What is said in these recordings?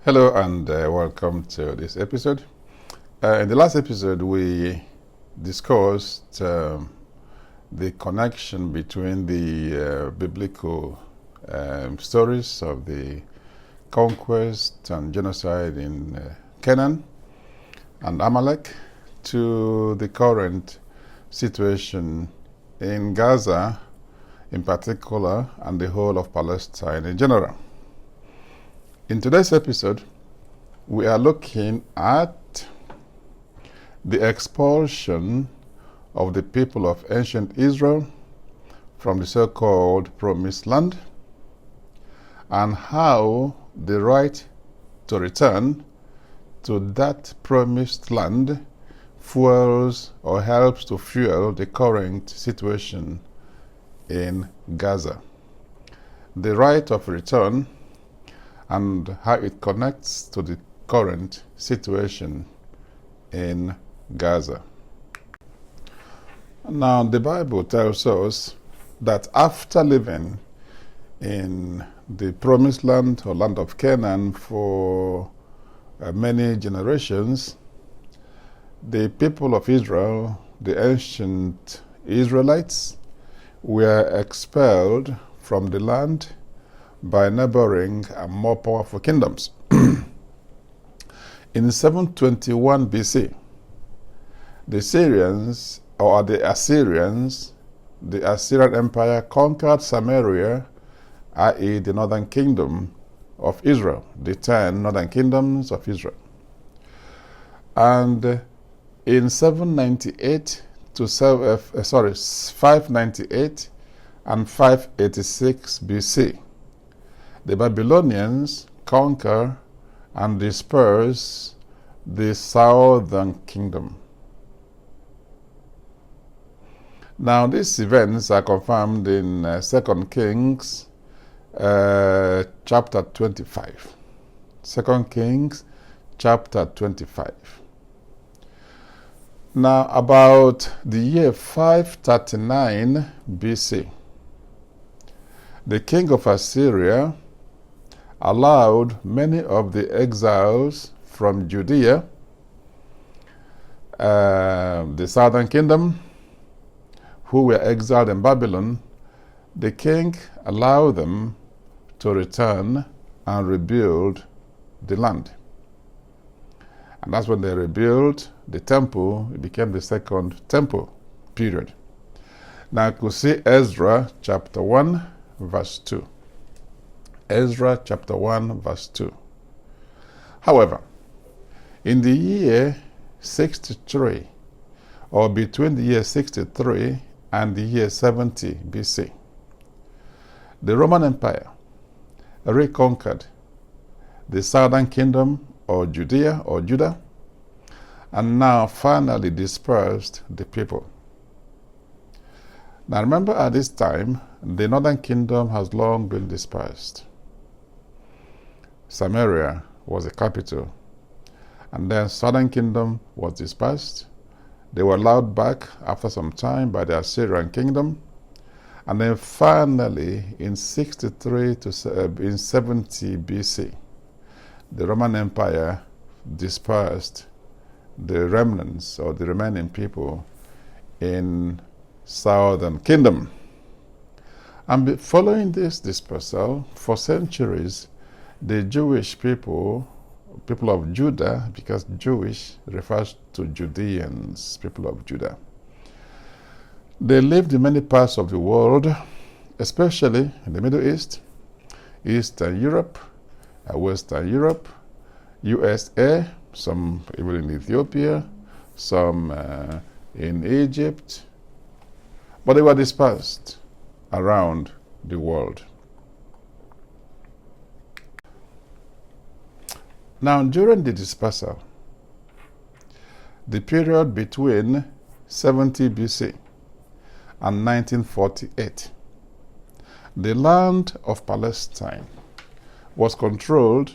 Hello and welcome to this episode. In the last episode, we discussed the connection between the biblical stories of the conquest and genocide in Canaan and Amalek to the current situation in Gaza in particular and the whole of Palestine in general. In today's episode, we are looking at the expulsion of the people of ancient Israel from the so-called Promised Land and how the right to return to that Promised Land fuels or helps to fuel the current situation in Gaza. The right of return and how it connects to the current situation in Gaza. Now, the Bible tells us that after living in the Promised Land or land of Canaan for many generations, the people of Israel, the ancient Israelites, were expelled from the land by neighbouring and more powerful kingdoms. In 721 BC, the Syrians, or the Assyrians, the Assyrian Empire conquered Samaria, i.e. the northern kingdom of Israel, the 10 northern kingdoms of Israel. And in 598 and 586 BC, the Babylonians conquer and disperse the southern kingdom. Now, these events are confirmed in 2 Kings chapter 25. 2 Kings chapter 25. Now, about the year 539 BC, the king of Assyria allowed many of the exiles from Judea, the southern kingdom, who were exiled in Babylon. The king allowed them to return and rebuild the land. And that's when they rebuilt the temple. It became the second temple period. Now, you could see Ezra chapter 1, verse 2. Ezra chapter 1, verse 2. However, in the year 63, or between the year 63 and the year 70 BC, the Roman Empire reconquered the southern kingdom or Judea or Judah, and now finally dispersed the people. Now remember, at this time, the northern kingdom has long been dispersed. Samaria was the capital, and then southern kingdom was dispersed. They were allowed back after some time by the Assyrian kingdom, and then finally in 63 to 70 BC, the Roman Empire dispersed the remnants or the remaining people in southern kingdom. And following this dispersal, for centuries, the Jewish people of Judah, because Jewish refers to Judeans, people of Judah, they lived in many parts of the world, especially in the Middle East, Eastern Europe, Western Europe, USA, some even in Ethiopia, some in Egypt, but they were dispersed around the world. Now, during the dispersal, the period between 70 BC and 1948, the land of Palestine was controlled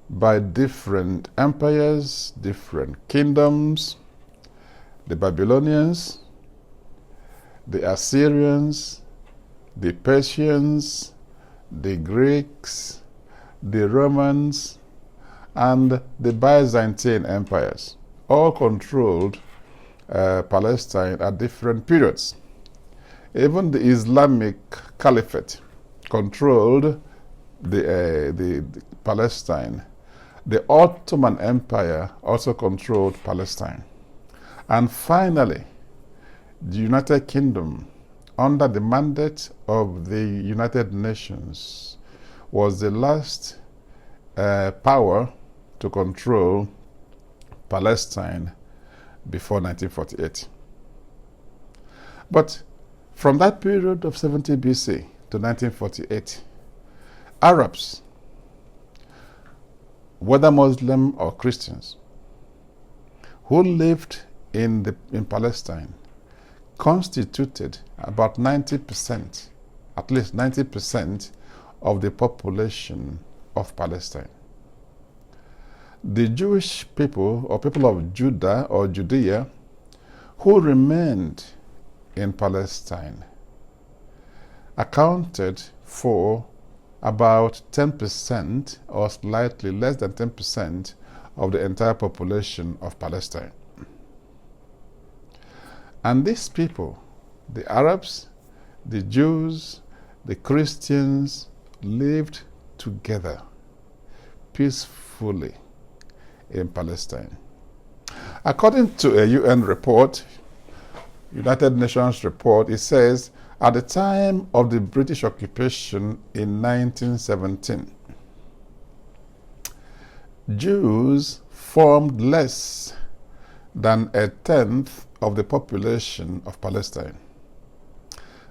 by different empires, different kingdoms, the Babylonians, the Assyrians, the Persians, the Greeks, the Romans, and the Byzantine empires all controlled Palestine at different periods. Even the Islamic Caliphate controlled the Palestine. The Ottoman Empire also controlled Palestine. And finally, the United Kingdom, under the mandate of the United Nations, was the last power to control Palestine before 1948. But from that period of 70 BC to 1948, Arabs, whether Muslim or Christians, who lived in Palestine, constituted about 90%, at least 90% of the population of Palestine. The Jewish people, or people of Judah or Judea, who remained in Palestine, accounted for about 10% or slightly less than 10% of the entire population of Palestine. And these people, the Arabs, the Jews, the Christians, lived together peacefully in Palestine. According to a UN report, United Nations report, it says at the time of the British occupation in 1917, Jews formed less than a tenth of the population of Palestine.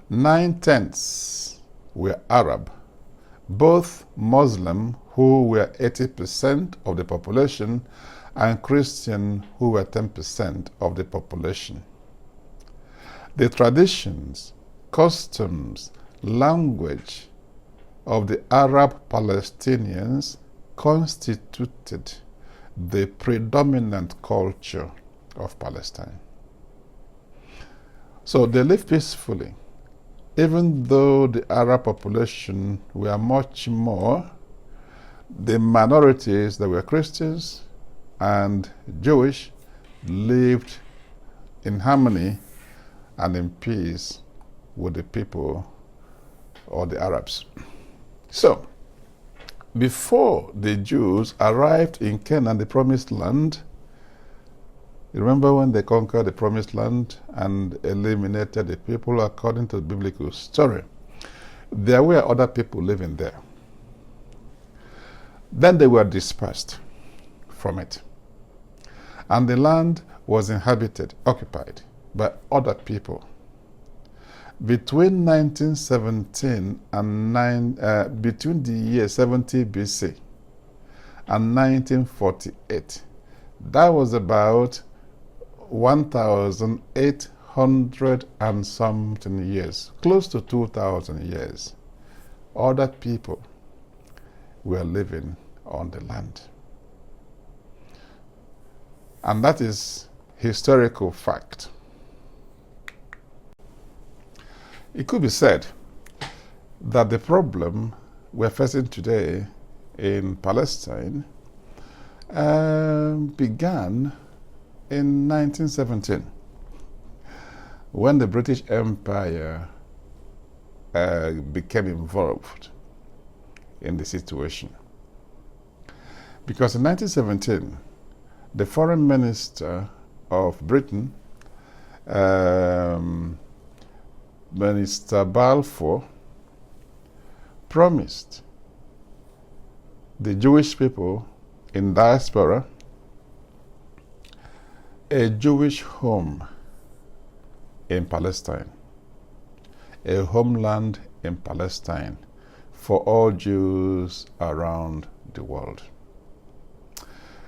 9/10 were Arab, both Muslim, who were 80% of the population, and Christian, who were 10% of the population. The traditions, customs, language of the Arab Palestinians constituted the predominant culture of Palestine. So they lived peacefully, even though the Arab population were much more. The minorities that were Christians and Jewish lived in harmony and in peace with the people or the Arabs. So, before the Jews arrived in Canaan, the promised land, you remember when they conquered the promised land and eliminated the people according to the biblical story? There were other people living there. Then they were dispersed from it. And the land was inhabited, occupied by other people. Between 1917 and between the year 70 BC and 1948, that was about 1,800 and something years, close to 2,000 years. Other people were living on the land. And that is historical fact. It could be said that the problem we're facing today in Palestine began in 1917, when the British Empire became involved in the situation. Because in 1917, the foreign minister of Britain, Minister Balfour, promised the Jewish people in diaspora a Jewish home in Palestine, a homeland in Palestine for all Jews around the world.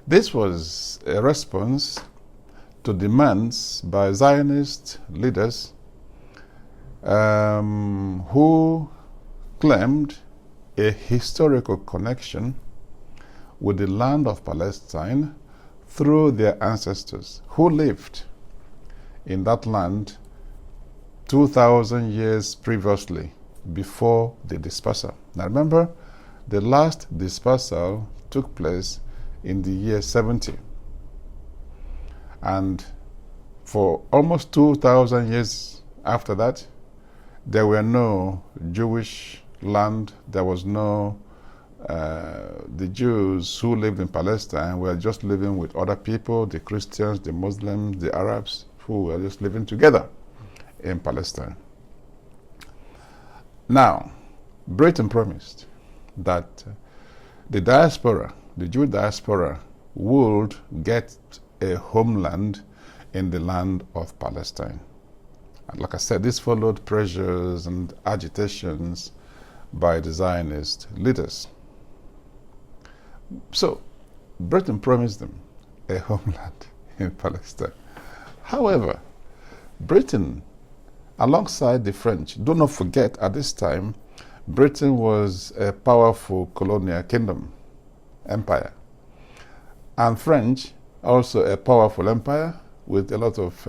This was a response to demands by Zionist leaders who claimed a historical connection with the land of Palestine through their ancestors who lived in that land 2,000 years previously, before the dispersal. Now remember, The last dispersal took place in the year 70. And for almost 2,000 years after that, there were no Jewish land. There was no, the Jews who lived in Palestine were just living with other people, the Christians, the Muslims, the Arabs, who were just living together in Palestine. Now, Britain promised that the diaspora, the Jewish diaspora, would get a homeland in the land of Palestine. And like I said, this followed pressures and agitations by the Zionist leaders. So, Britain promised them a homeland in Palestine. However, Britain, alongside the French, do not forget at this time, Britain was a powerful colonial kingdom, empire. And French, also a powerful empire with a lot of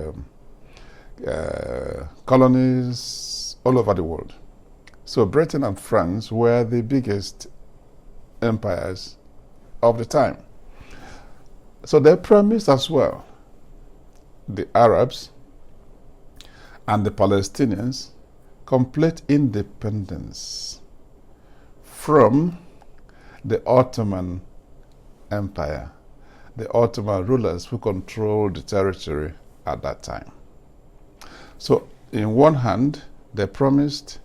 colonies all over the world. So Britain and France were the biggest empires of the time. So they promised as well the Arabs and the Palestinians complete independence from the Ottoman Empire, the Ottoman rulers who controlled the territory at that time. So, in one hand, they promised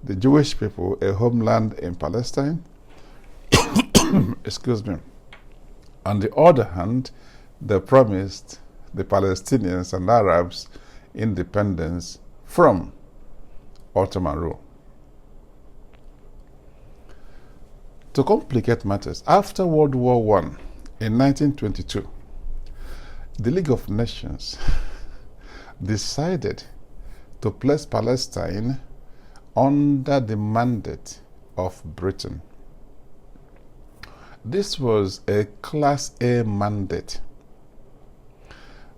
the Jewish people a homeland in Palestine. Excuse me. On the other hand, they promised the Palestinians and Arabs independence from Ottoman rule. To complicate matters, after World War I, in 1922, the League of Nations decided to place Palestine under the mandate of Britain. This was a Class A mandate.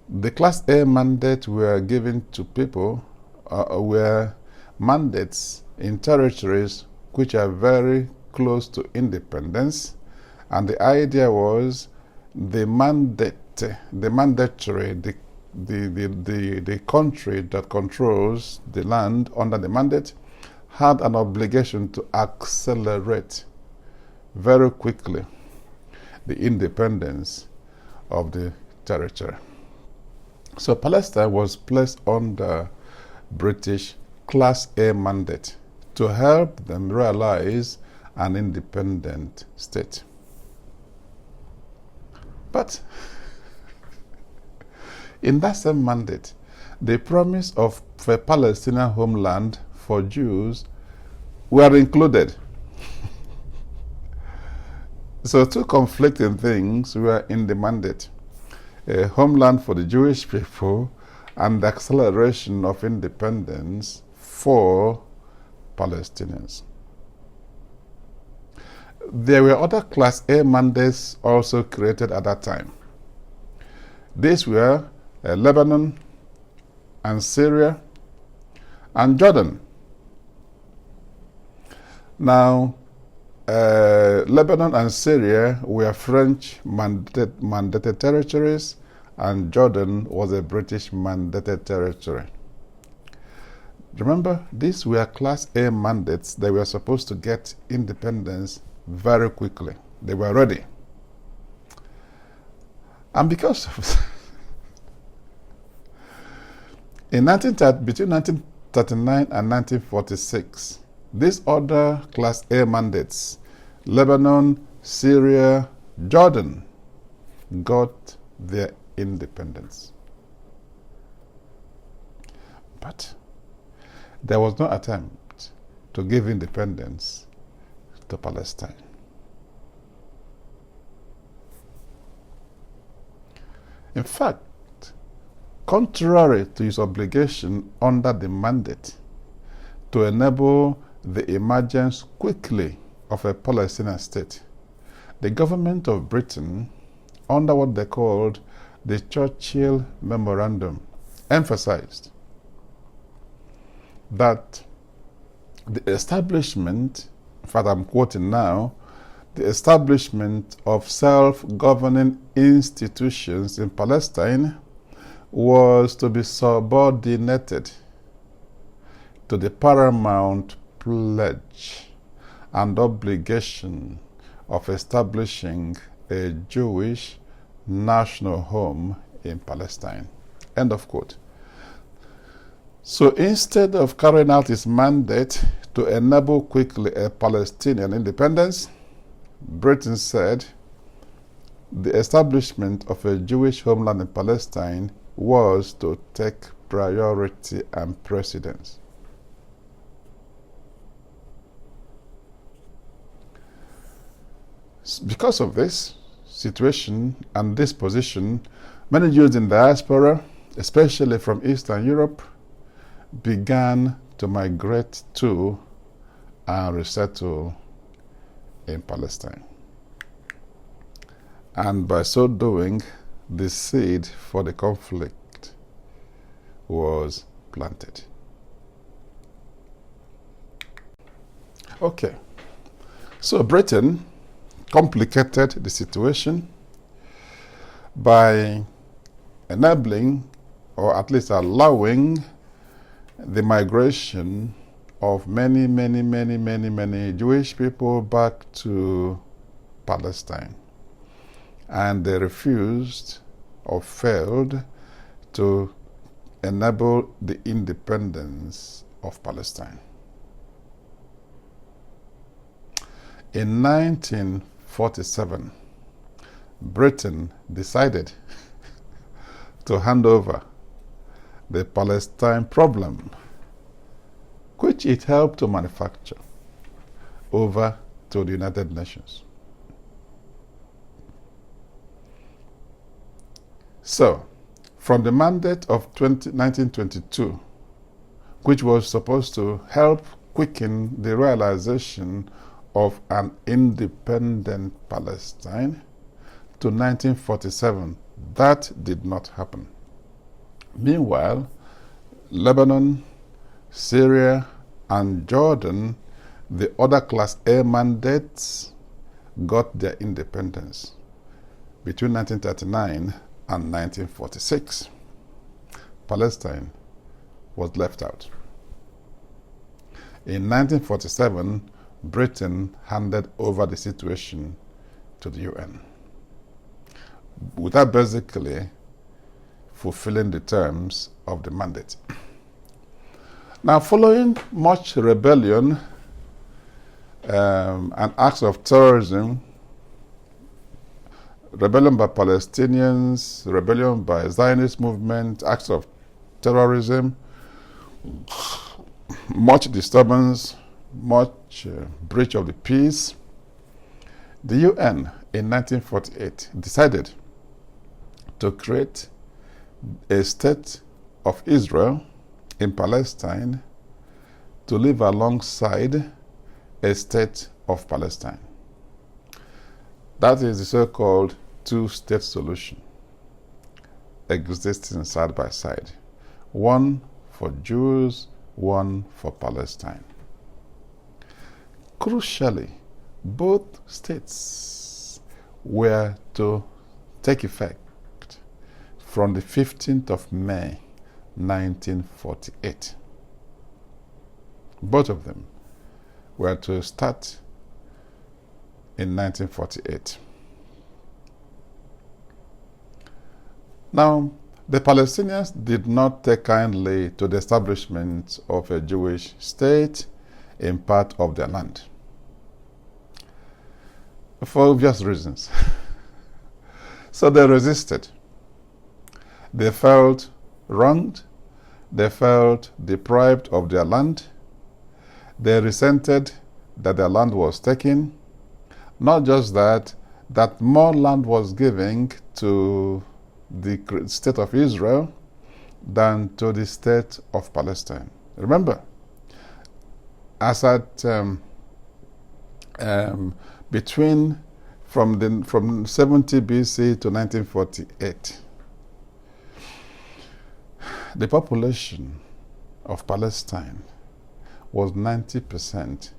The Class A mandate were given to people, were mandates in territories which are very close to independence, and the idea was the country that controls the land under the mandate had an obligation to accelerate very quickly the independence of the territory. So Palestine was placed under British Class A mandate to help them realize an independent state. But in that same mandate, the promise of a Palestinian homeland for Jews were included. So two conflicting things were in the mandate: a homeland for the Jewish people and the acceleration of independence for Palestinians. There were other Class A mandates also created at that time. These were Lebanon and Syria and Jordan. Now, Lebanon and Syria were French mandated territories, and Jordan was a British mandated territory. Remember, these were Class A mandates. They were supposed to get independence very quickly. They were ready. And because of between 1939 and 1946, these other Class A mandates, Lebanon, Syria, Jordan, got their independence. But there was no attempt to give independence to Palestine. In fact, contrary to his obligation under the mandate to enable the emergence quickly of a Palestinian state, the government of Britain, under what they called the Churchill Memorandum, emphasized that the establishment in fact I'm quoting now, the establishment of self-governing institutions in Palestine was to be subordinated to the paramount pledge and obligation of establishing a Jewish national home in Palestine. End of quote. So instead of carrying out its mandate to enable quickly a Palestinian independence, Britain said the establishment of a Jewish homeland in Palestine was to take priority and precedence. Because of this situation and this position, many Jews in diaspora, especially from Eastern Europe, began to migrate to and resettle in Palestine. And by so doing, the seed for the conflict was planted. Okay, so Britain complicated the situation by enabling, or at least allowing, the migration of many Jewish people back to Palestine. And they refused or failed to enable the independence of Palestine. In 1947, Britain decided to hand over the Palestine problem, which it helped to manufacture, over to the United Nations. So, from the mandate of 1922, which was supposed to help quicken the realization of an independent Palestine, to 1947, that did not happen. Meanwhile, Lebanon, Syria, and Jordan, the other Class A mandates, got their independence between 1939 and 1946. Palestine was left out. In 1947, Britain handed over the situation to the UN, without basically fulfilling the terms of the mandate. Now, following much rebellion and acts of terrorism, rebellion by Palestinians, rebellion by Zionist movement, acts of terrorism, much disturbance, much breach of the peace, the UN in 1948 decided to create a state of Israel in Palestine to live alongside a state of Palestine. That is the so-called two-state solution, existing side by side. One for Jews, one for Palestine. Crucially, both states were to take effect from the 15th of May, 1948. Both of them were to start in 1948. Now, the Palestinians did not take kindly to the establishment of a Jewish state in part of their land, for obvious reasons. So they resisted. They felt wronged. They felt deprived of their land. They resented that their land was taken. Not just that, that more land was given to the state of Israel than to the state of Palestine. Remember, as at from 70 BC to 1948, the population of Palestine was 90%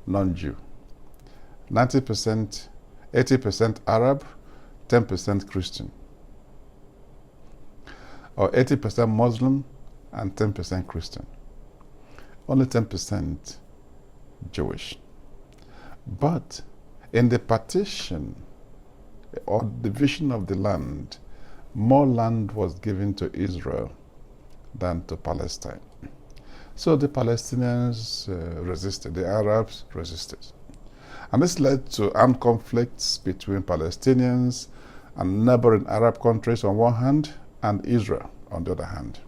non-Jew. 90%, 80% Arab, 10% Christian. Or 80% Muslim and 10% Christian. Only 10% Jewish. But in the partition or division of the land, more land was given to Israel than to Palestine. So the Palestinians resisted, the Arabs resisted. And this led to armed conflicts between Palestinians and neighboring Arab countries on one hand and Israel on the other hand.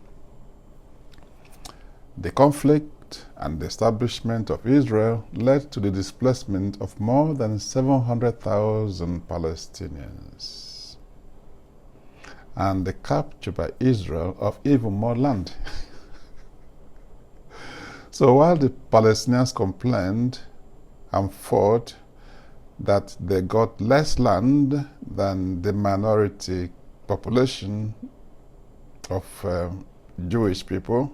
The conflict and the establishment of Israel led to the displacement of more than 700,000 Palestinians and the capture by Israel of even more land. So while the Palestinians complained and fought that they got less land than the minority population of Jewish people,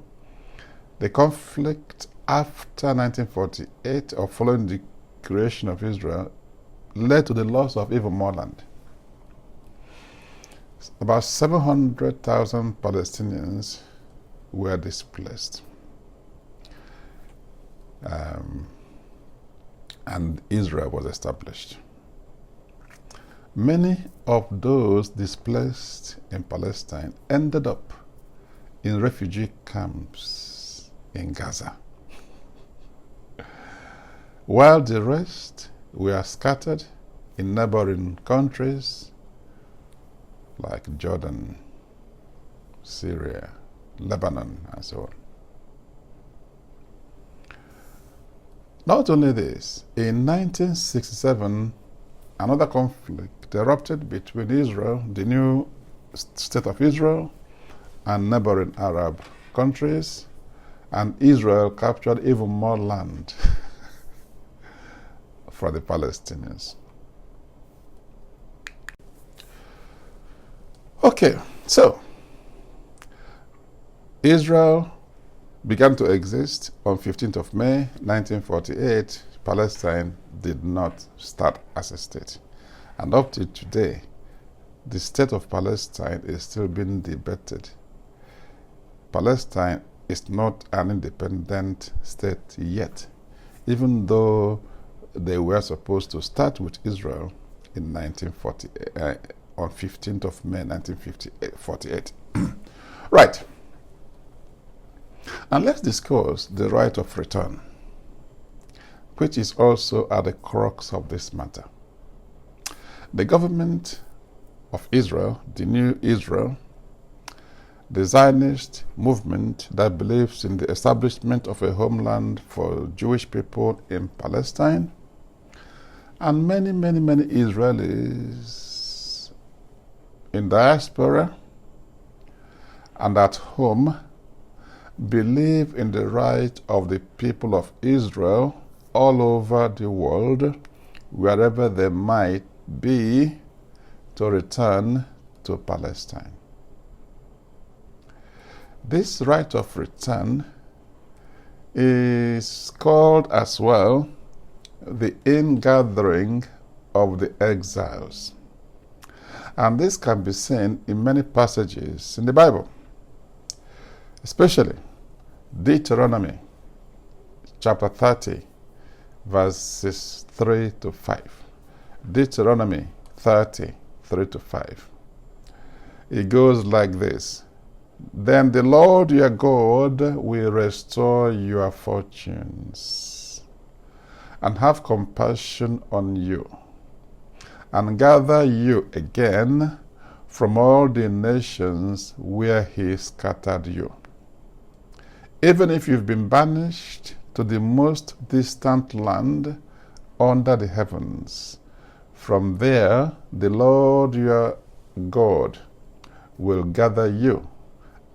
the conflict after 1948 or following the creation of Israel led to the loss of even more land. About 700,000 Palestinians were displaced. And Israel was established. Many of those displaced in Palestine ended up in refugee camps in Gaza, while the rest were scattered in neighboring countries like Jordan, Syria, Lebanon, and so on. Not only this, in 1967, another conflict erupted between Israel, the new state of Israel, and neighboring Arab countries, and Israel captured even more land for the Palestinians. Okay, so Israel began to exist on 15th of May 1948. Palestine did not start as a state. And up to today, the state of Palestine is still being debated. Palestine is not an independent state yet, even though they were supposed to start with Israel in 1948, on 15th of May 1948. Right. And let's discuss the right of return, which is also at the crux of this matter. The government of Israel, the new Israel, the Zionist movement that believes in the establishment of a homeland for Jewish people in Palestine, and many, many, many Israelis in diaspora and at home believe in the right of the people of Israel all over the world, wherever they might be, to return to Palestine. This right of return is called as well the ingathering of the exiles. And this can be seen in many passages in the Bible, especially Deuteronomy chapter 30, verses 3 to 5. Deuteronomy 30, 3 to 5. It goes like this. Then the Lord your God will restore your fortunes and have compassion on you and gather you again from all the nations where he scattered you. Even if you've been banished to the most distant land under the heavens, from there the Lord your God will gather you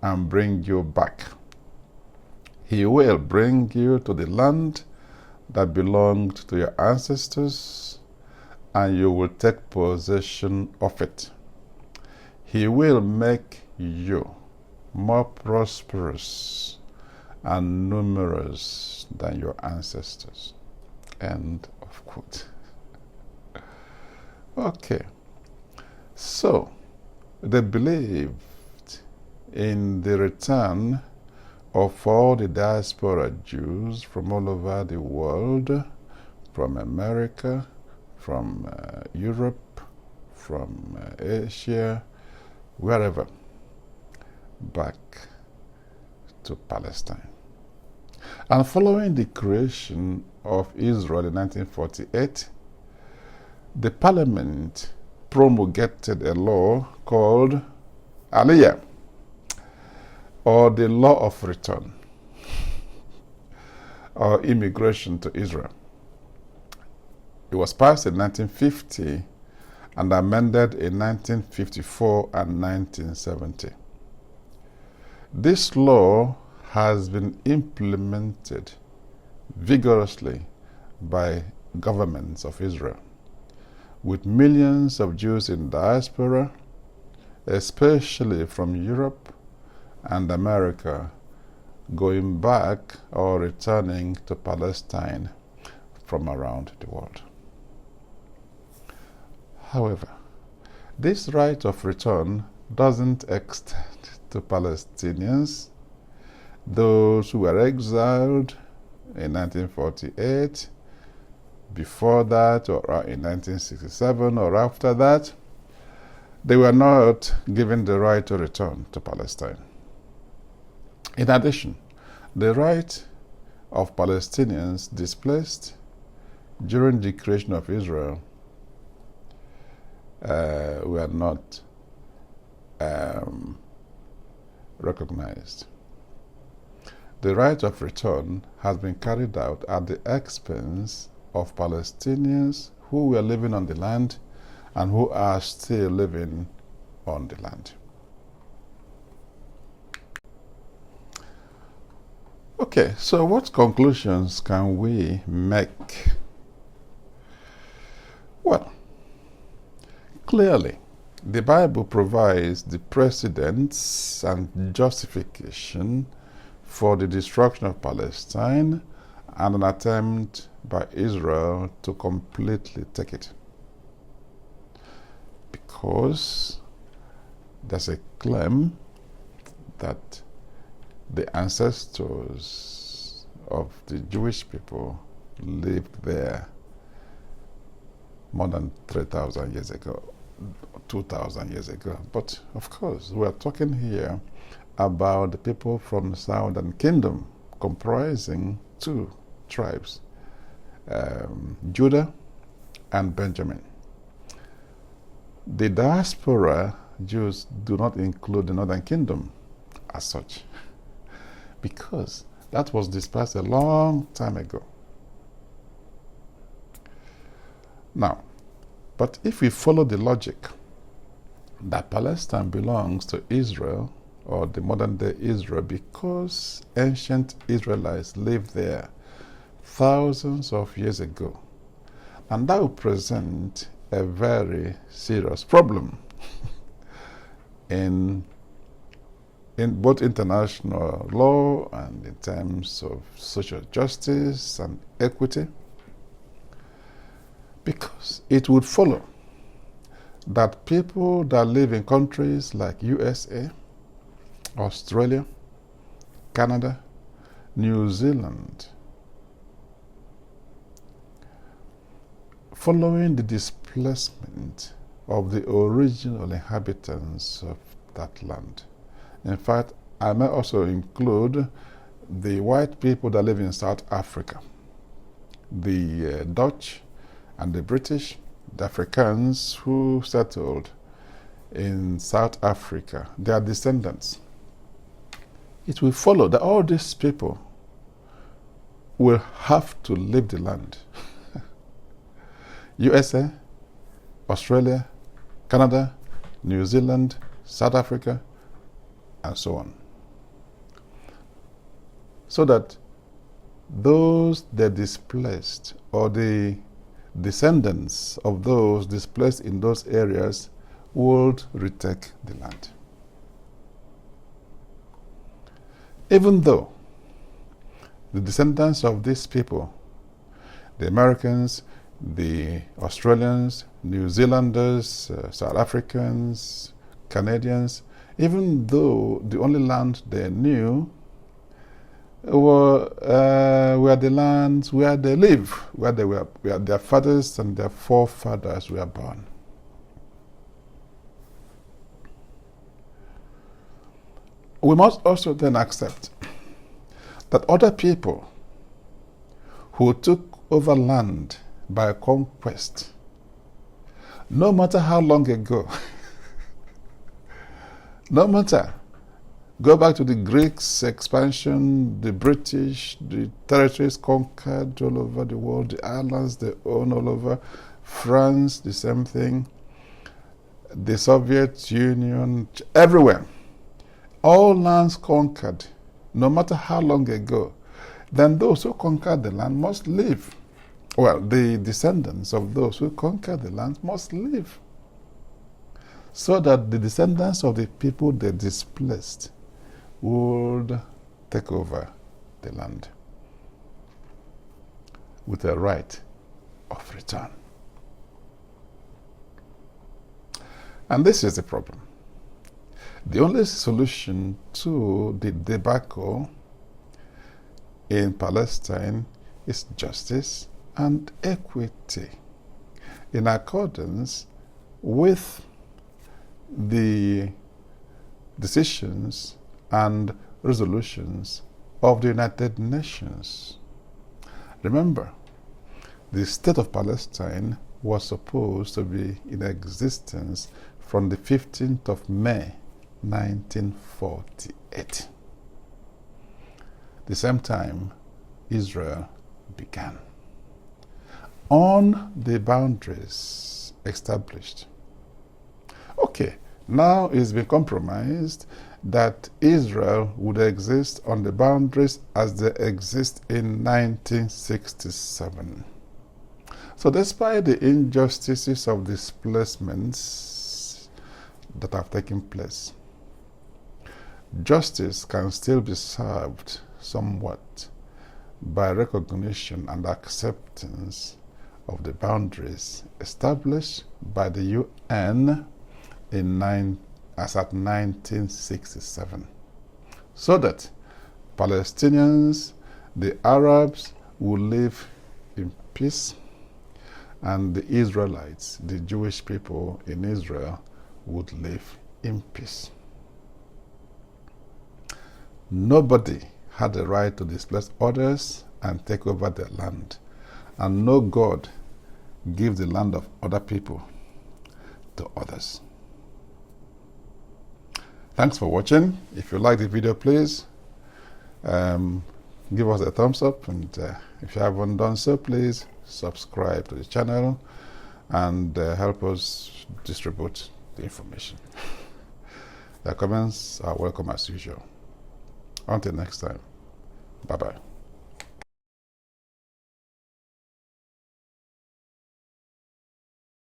and bring you back. He will bring you to the land that belonged to your ancestors, and you will take possession of it. He will make you more prosperous and numerous worse than your ancestors. End of quote. Okay. So, they believed in the return of all the diaspora Jews from all over the world, from America, from Europe, from Asia, wherever, back to Palestine. And following the creation of Israel in 1948, the parliament promulgated a law called Aliyah, or the law of return, or immigration to Israel. It was passed in 1950 and amended in 1954 and 1970. This law has been implemented vigorously by governments of Israel, with millions of Jews in diaspora, especially from Europe and America, going back or returning to Palestine from around the world. However, this right of return doesn't extend to Palestinians, those who were exiled in 1948, before that, or in 1967, or after that. They were not given the right to return to Palestine. In addition, the right of Palestinians displaced during the creation of Israel were not recognized. The right of return has been carried out at the expense of Palestinians who were living on the land and who are still living on the land. Okay, so what conclusions can we make? Well, clearly, the Bible provides the precedents and justification for the destruction of Palestine and an attempt by Israel to completely take it. Because there's a claim that the ancestors of the Jewish people lived there more than 3,000 years ago, 2,000 years ago. But of course, we're talking here about the people from the Southern Kingdom, comprising two tribes, Judah and Benjamin. The diaspora Jews do not include the Northern Kingdom as such, because that was dispersed a long time ago. Now, but if we follow the logic that Palestine belongs to Israel, or the modern-day Israel, because ancient Israelites lived there thousands of years ago, and that would present a very serious problem in both international law and in terms of social justice and equity, because it would follow that people that live in countries like USA, Australia, Canada, New Zealand, following the displacement of the original inhabitants of that land. In fact, I may also include the white people that live in South Africa, the Dutch and the British, the Africans who settled in South Africa, their descendants. It will follow that all these people will have to leave the land. USA, Australia, Canada, New Zealand, South Africa, and so on. So that those that displaced, or the descendants of those displaced in those areas, would retake the land. Even though the descendants of these people, the Americans, the Australians, New Zealanders, South Africans, Canadians, even though the only land they knew were the lands where they live, where their fathers and their forefathers were born. We must also then accept that other people who took over land by conquest, no matter how long ago, no matter, go back to the Greeks' expansion, the British, the territories conquered all over the world, the islands they own all over, France, the same thing, the Soviet Union, everywhere. All lands conquered, no matter how long ago, then those who conquered the land must live. Well, the descendants of those who conquered the land must live, so that the descendants of the people they displaced would take over the land with a right of return. And this is the problem. The only solution to the debacle in Palestine is justice and equity, in accordance with the decisions and resolutions of the United Nations. Remember, the state of Palestine was supposed to be in existence from the 15th of May 1948. The same time Israel began, on the boundaries established. Okay, now it's been compromised that Israel would exist on the boundaries as they exist in 1967. So despite the injustices of displacements that have taken place, justice can still be served somewhat by recognition and acceptance of the boundaries established by the UN as at 1967, so that Palestinians, the Arabs, will live in peace, and the Israelites, the Jewish people in Israel, would live in peace. Nobody had the right to displace others and take over their land, and no God give the land of other people to others. Thanks for watching. If you like the video, please give us a thumbs up, and if you haven't done so, please subscribe to the channel and help us distribute the information. Your comments are welcome as usual. Until next time, bye-bye.